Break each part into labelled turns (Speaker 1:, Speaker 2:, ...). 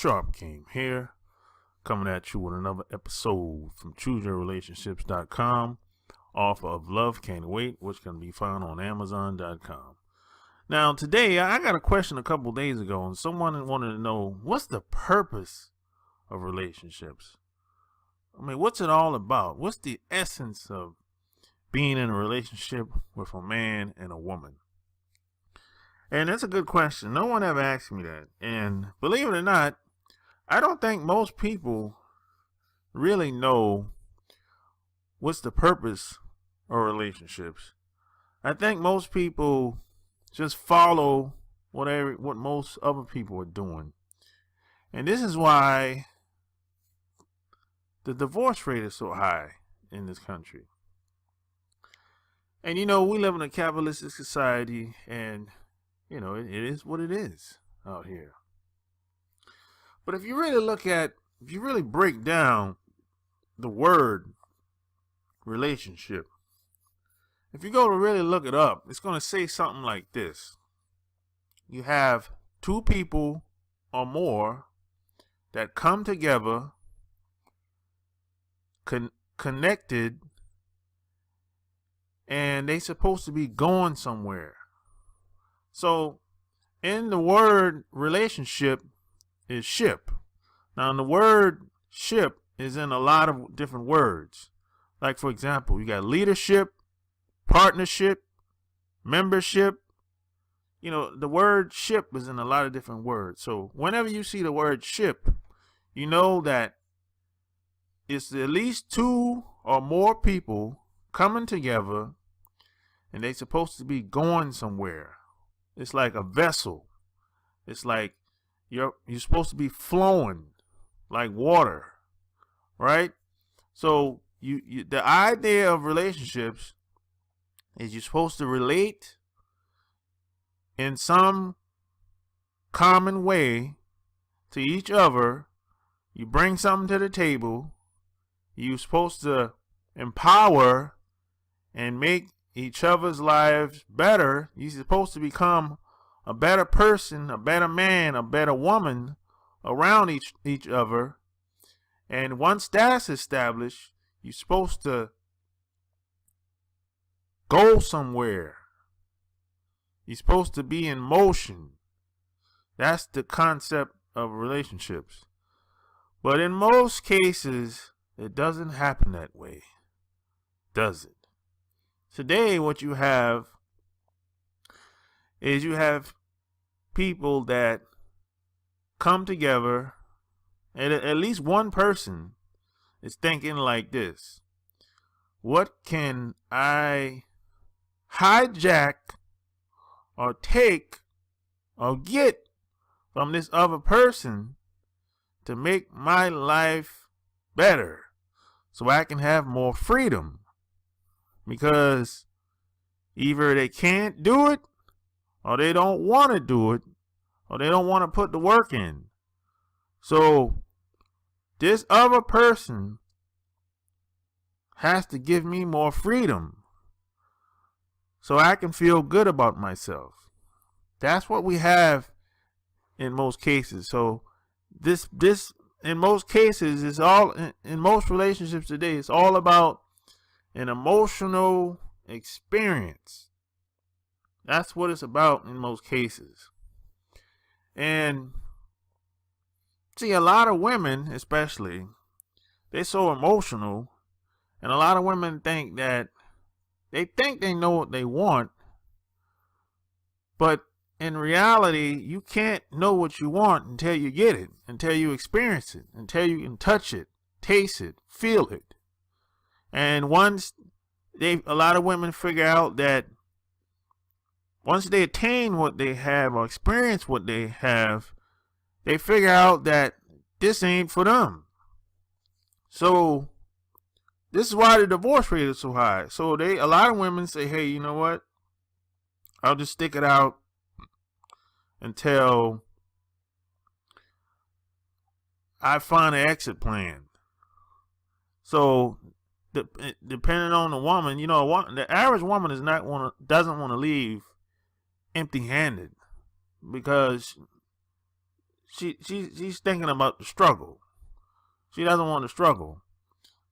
Speaker 1: Sharp King here, coming at you with another episode from ChooseYourRelationships.com, author of Love Can't Wait, which can be found on Amazon.com. Now, today, I got a question a couple days ago, and someone wanted to know, what's the purpose of relationships? I mean, what's it all about? What's the essence of being in a relationship with a man and a woman? And that's a good question. No one ever asked me that. And believe it or not, I don't think most people really know what's the purpose of relationships. I think most people just follow what most other people are doing. And this is why the divorce rate is so high in this country. And we live in a capitalistic society, and it is what it is out here. But if you really break down the word relationship, if you go to really look it up, it's going to say something like this. You have two people or more that come together, connected, and they supposed to be going somewhere. So, in the word relationship is ship. Now, the word ship is in a lot of different words. Like, for example, you got leadership, partnership, membership. The word ship is in a lot of different words. So, whenever you see the word ship, you know that it's at least two or more people coming together, and they're supposed to be going somewhere. It's like a vessel. It's like you're supposed to be flowing like water, right? So the idea of relationships is you're supposed to relate in some common way to each other. You bring something to the table. You're supposed to empower and make each other's lives better. You're supposed to become a better person, a better man, a better woman around each other. And once that's established, you're supposed to go somewhere. You're supposed to be in motion. That's the concept of relationships. But in most cases, it doesn't happen that way, does it? Today, what you have is people that come together, and at least one person is thinking like this: what can I hijack or take or get from this other person to make my life better so I can have more freedom? Because either they can't do it, or they don't want to do it, or they don't want to put the work in. So this other person has to give me more freedom so I can feel good about myself. That's what we have in most cases. So this in most cases is all in most relationships today. It's all about an emotional experience. That's what it's about in most cases. And see, a lot of women, especially, they're so emotional, and a lot of women think they know what they want, but in reality, you can't know what you want until you get it, until you experience it, until you can touch it, taste it, feel it. And once a lot of women figure out that once they attain what they have or experience what they have, they figure out that this ain't for them. So this is why the divorce rate is so high. So a lot of women say, hey, you know what? I'll just stick it out until I find an exit plan. So depending on the woman, the average woman doesn't want to leave empty-handed, because she's thinking about the struggle. She doesn't want to struggle.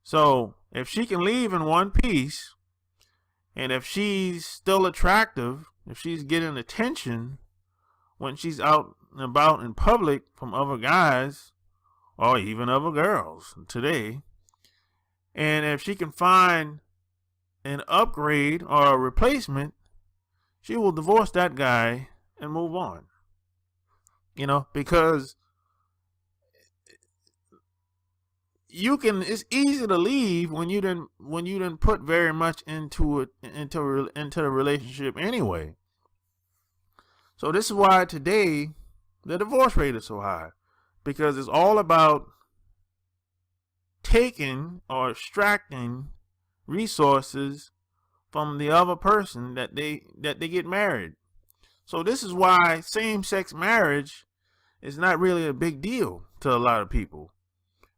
Speaker 1: So if she can leave in one piece, and if she's still attractive, if she's getting attention when she's out and about in public from other guys or even other girls today, and if she can find an upgrade or a replacement, she will divorce that guy and move on. Because it's easy to leave when you didn't put very much into the relationship anyway. So this is why today the divorce rate is so high, because it's all about taking or extracting resources from the other person that they get married. So this is why same-sex marriage is not really a big deal to a lot of people.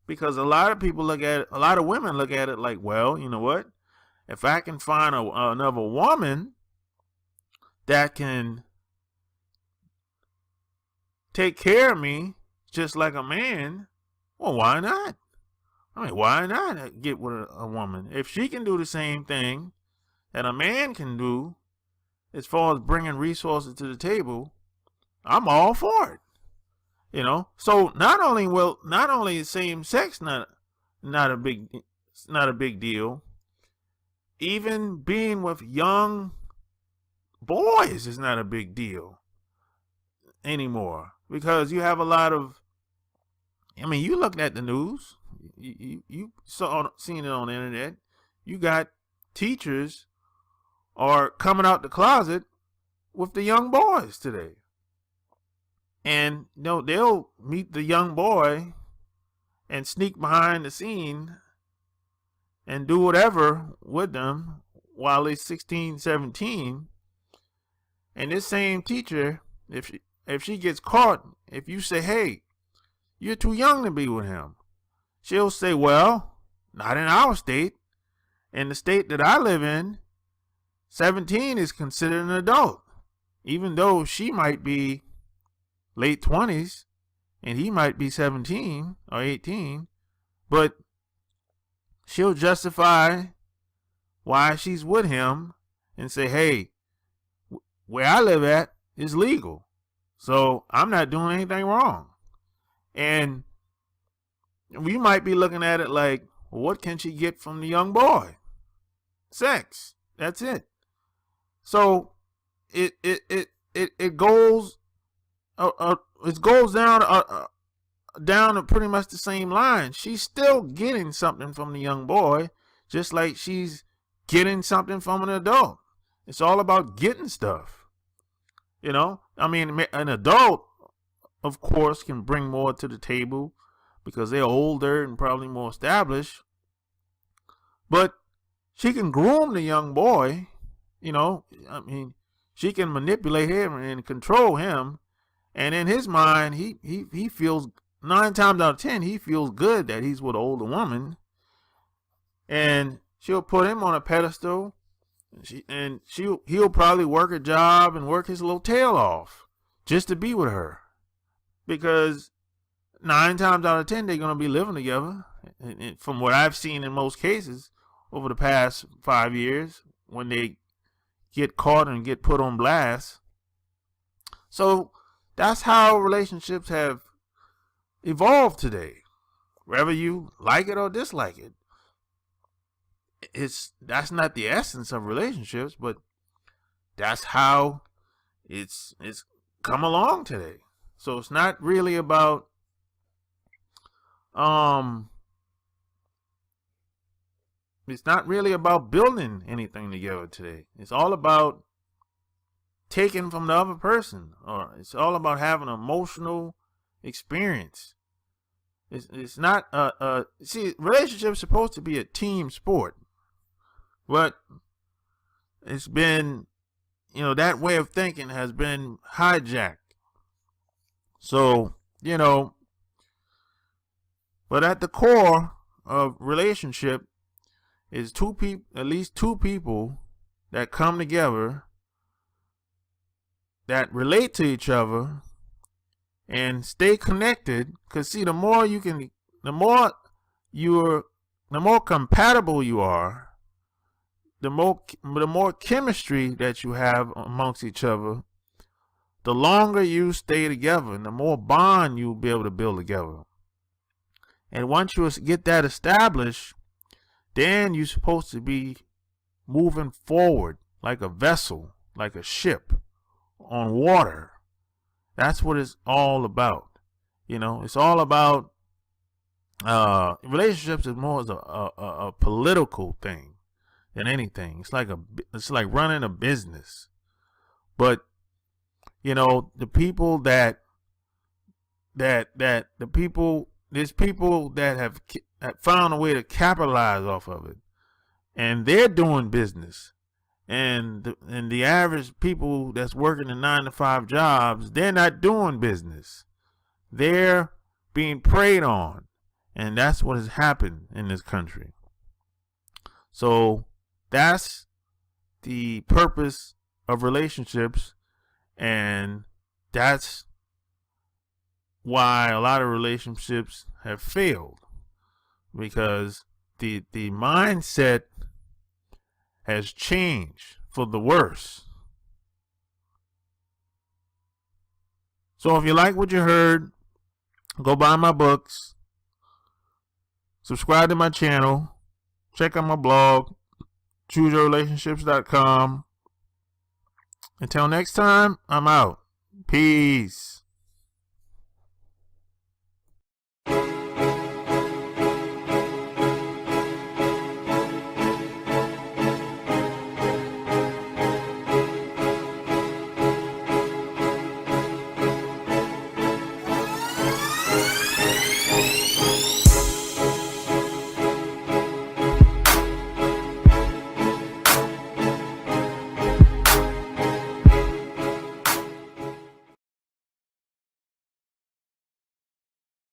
Speaker 1: Because a lot of women look at it like, well, you know what? If I can find another woman that can take care of me just like a man, well, why not? Why not get with a woman? If she can do the same thing that a man can do as far as bringing resources to the table, I'm all for it. So not only is same sex not a big deal, even being with young boys is not a big deal anymore, because you have a lot of, you looked at the news, you seen it on the internet. You got teachers are coming out the closet with the young boys today. And they'll meet the young boy and sneak behind the scene and do whatever with them while they're 16, 17. And this same teacher, if she gets caught, if you say, hey, you're too young to be with him, she'll say, well, not in our state. In the state that I live in, 17 is considered an adult, even though she might be late 20s and he might be 17 or 18, but she'll justify why she's with him and say, hey, where I live at is legal, so I'm not doing anything wrong. And we might be looking at it like, well, what can she get from the young boy? Sex. That's it. So it goes down to pretty much the same line. She's still getting something from the young boy, just like she's getting something from an adult. It's all about getting stuff. An adult, of course, can bring more to the table because they're older and probably more established. But she can groom the young boy. She can manipulate him and control him. And in his mind, he feels, 9 times out of 10, he feels good that he's with an older woman. And she'll put him on a pedestal. He'll probably work a job and work his little tail off just to be with her. Because 9 times out of 10, they're going to be living together. And from what I've seen in most cases over the past 5 years, when they get caught and get put on blast. So that's how relationships have evolved today. Whether you like it or dislike it, that's not the essence of relationships, but that's how it's come along today. So it's not really about building anything together today. It's all about taking from the other person, or it's all about having an emotional experience. It's not see, relationships supposed to be a team sport, but it's been, that way of thinking has been hijacked. So, but at the core of relationship is at least two people that come together, that relate to each other, and stay connected. Because see, the more compatible you are, the more chemistry that you have amongst each other, the longer you stay together and the more bond you'll be able to build together. And once you get that established, then you're supposed to be moving forward like a vessel, like a ship on water. That's what it's all about. It's all about relationships is more as a political thing than anything. It's like running a business. But the people there's people that have found a way to capitalize off of it, and they're doing business. And the average people that's working in 9-to-5 jobs, they're not doing business. They're being preyed on. And that's what has happened in this country. So that's the purpose of relationships. And that's why a lot of relationships have failed. Because the mindset has changed for the worse. So if you like what you heard, go buy my books, subscribe to my channel, check out my blog, chooseyourrelationships.com. Until next time, I'm out. Peace.